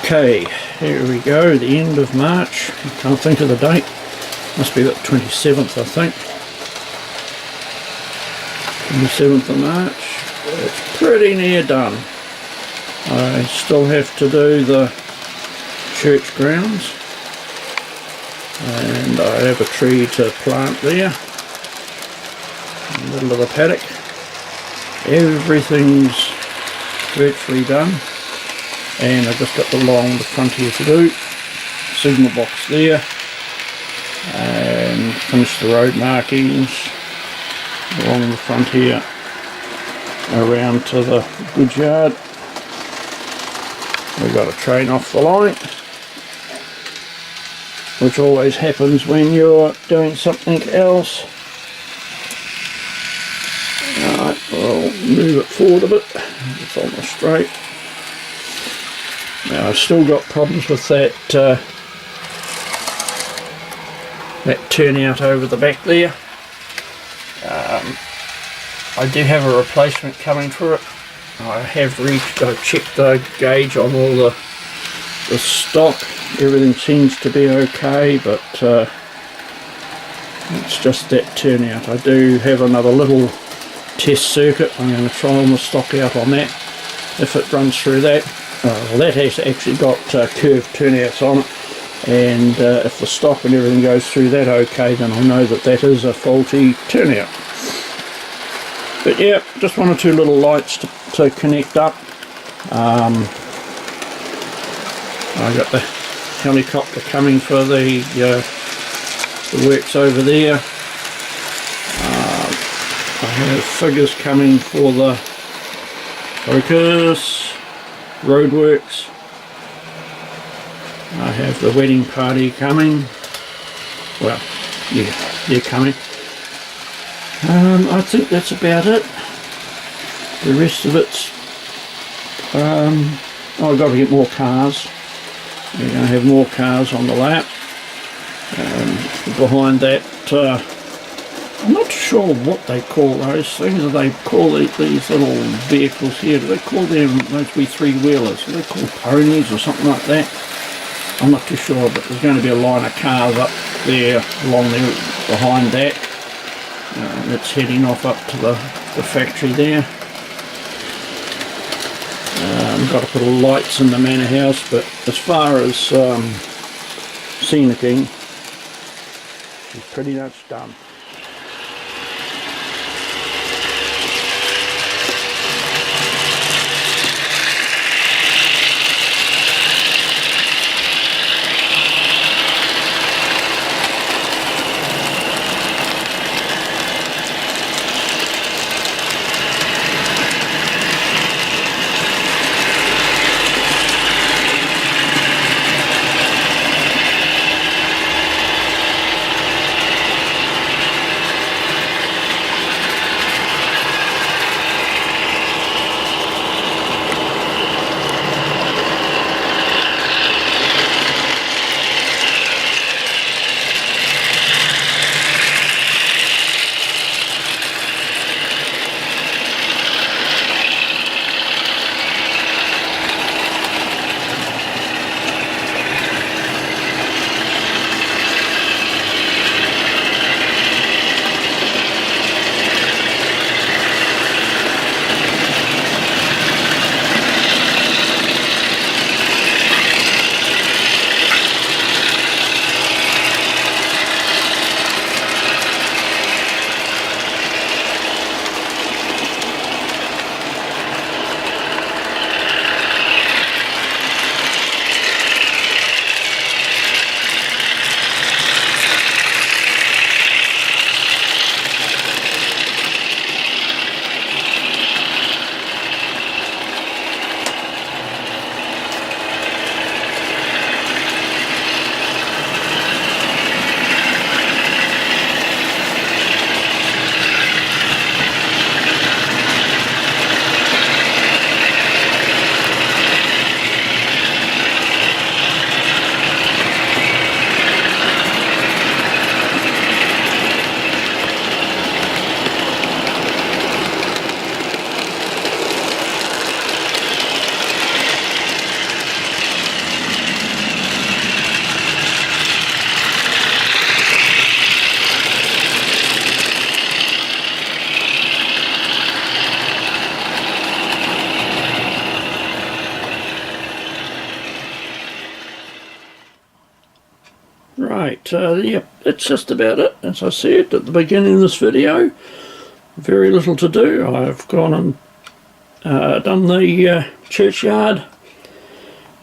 Okay, here we go, the end of March. I can't think of the date. Must be about 27th, I think. 27th of March. It's pretty near done. I still have to do the church grounds. And I have a tree to plant there. In the middle of the paddock. Everything's virtually done. And I've just got the front here to do. Signal box there. And finish the road markings along the front here. Around to the goods yard. We've got a train off the line. Which always happens when you're doing something else. Alright, I'll move it forward a bit. It's on the straight. Now I've still got problems with that turnout over the back there. I do have a replacement coming for it. I have checked the gauge on all the stock. Everything seems to be okay, but it's just that turnout. I do have another little test circuit. I'm going to try on the stock out on that. If it runs through that, well, that has actually got curved turnouts on it, and if the stock and everything goes through that okay, then I'll know that that is a faulty turnout. But yeah, just one or two little lights to connect up. I got the helicopter coming for the works over there. I have figures coming for the focus roadworks. I have the wedding party coming. Well, yeah, they're coming. I think that's about it. The rest of it's I've got to get more cars. We're going to have more cars on the lap. Behind that, I'm not sure what they call those things. Do they call these little vehicles here? Do they call them those wee three-wheelers? Do they call ponies or something like that? I'm not too sure, but there's going to be a line of cars up there, along there behind that. It's heading off up to the factory there. I've got to put lights in the manor house, but as far as scenicking, it's pretty much done. Right, yep, that's just about it. As I said at the beginning of this video, very little to do. I've gone and done the churchyard,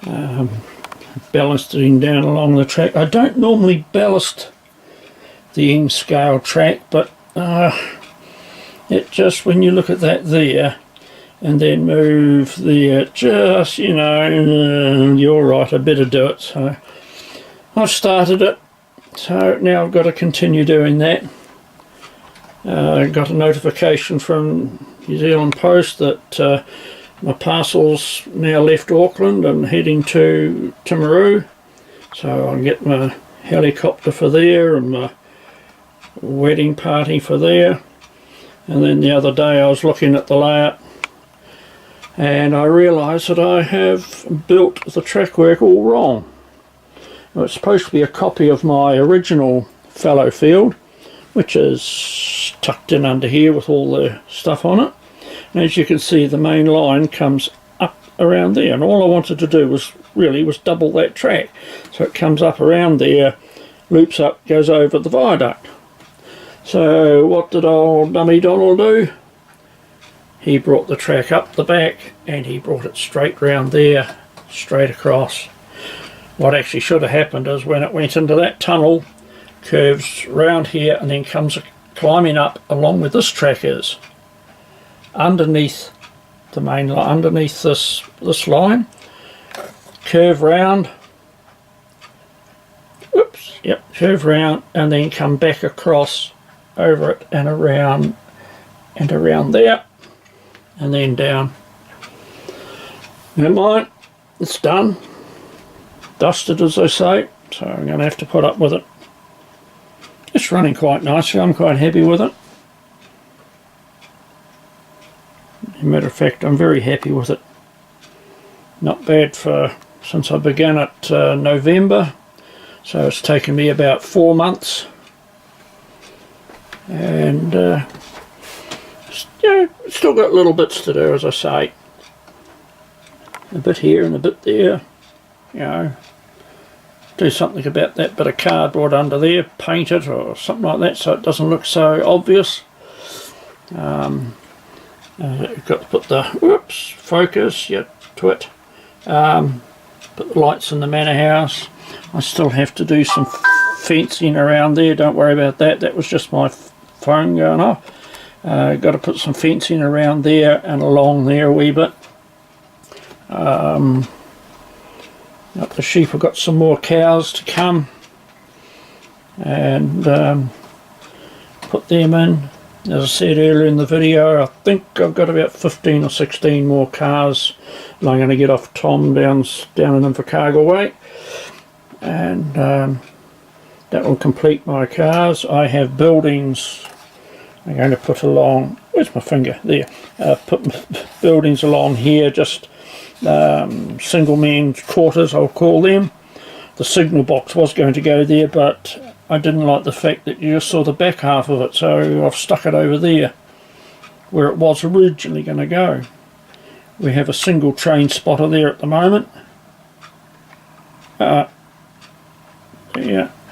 ballasting down along the track. I don't normally ballast the end scale track, but it just, when you look at that there and then move there, just, you know, you're right, I better do it. So I've started it, so now I've got to continue doing that. I got a notification from New Zealand Post that my parcel's now left Auckland and heading to Timaru, so I'll get my helicopter for there and my wedding party for there. And then the other day I was looking at the layout and I realised that I have built the track work all wrong. It's supposed to be a copy of my original Fallowfield, which is tucked in under here with all the stuff on it. And as you can see, the main line comes up around there, and all I wanted to do was double that track. So it comes up around there, loops up, goes over the viaduct. So what did old dummy Donald do? He brought the track up the back and he brought it straight round there, straight across. What actually should have happened is when it went into that tunnel, curves round here and then comes climbing up along where this track is, underneath the main line, underneath this line, curve round, whoops, yep, curve round and then come back across over it and around there and then down. Never mind, it's done. Dusted, as they say, so I'm going to have to put up with it. It's running quite nicely, I'm quite happy with it. As a matter of fact, I'm very happy with it. Not bad for since I began it November, so it's taken me about 4 months. And yeah, still got little bits to do, as I say. A bit here and a bit there, you know. Do something about that bit of cardboard under there, paint it or something like that so it doesn't look so obvious. Got to put the focus, yep, twit. Put the lights in the manor house. I still have to do some fencing around there, don't worry about that, that was just my phone going off. Got to put some fencing around there and along there a wee bit. Up the sheep, I've got some more cows to come and put them in. As I said earlier in the video, I think I've got about 15 or 16 more cars and I'm going to get off Tom down in Invercargill Way, and that will complete my cars. I have buildings I'm going to put along, where's my finger, there, put buildings along here, just single man's quarters I'll call them. The signal box was going to go there, but I didn't like the fact that you just saw the back half of it, so I've stuck it over there where it was originally going to go. We have a single train spotter there at the moment. Yeah,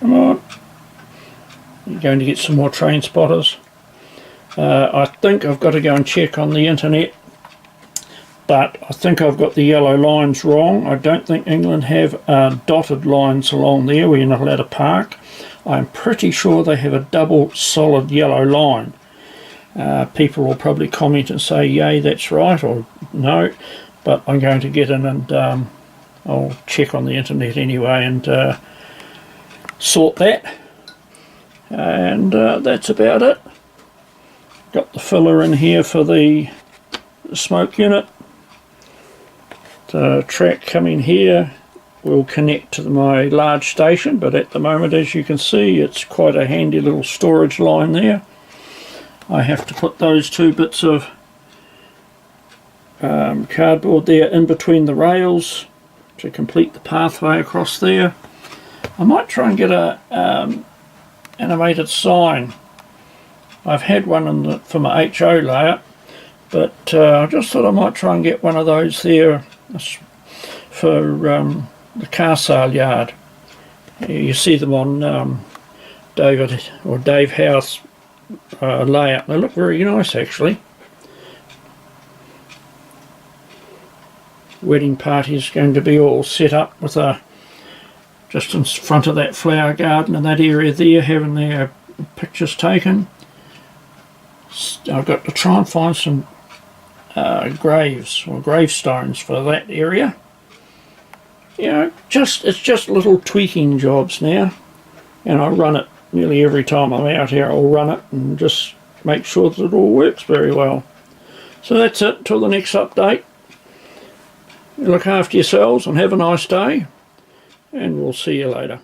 come on, you're going to get some more train spotters. I think I've got to go and check on the internet, but I think I've got the yellow lines wrong. I don't think England have dotted lines along there where you're not allowed to park. I'm pretty sure they have a double solid yellow line. People will probably comment and say, yay, that's right, or no, but I'm going to get in and I'll check on the internet anyway and sort that. And that's about it. Got the filler in here for the smoke unit. The track coming here will connect to my large station, but at the moment, as you can see, it's quite a handy little storage line there. I have to put those two bits of cardboard there in between the rails to complete the pathway across there. I might try and get a animated sign. I've had one for my HO layout, but I just thought I might try and get one of those there for the car sale yard. You see them on Dave House layout. They look very nice actually. Wedding party is going to be all set up with just in front of that flower garden in that area there, having their pictures taken. I've got to try and find some graves or gravestones for that area. You know, it's just little tweaking jobs now, and I run it nearly every time I'm out here. I'll run it and just make sure that it all works very well. So that's it till the next update. Look after yourselves and have a nice day, and we'll see you later.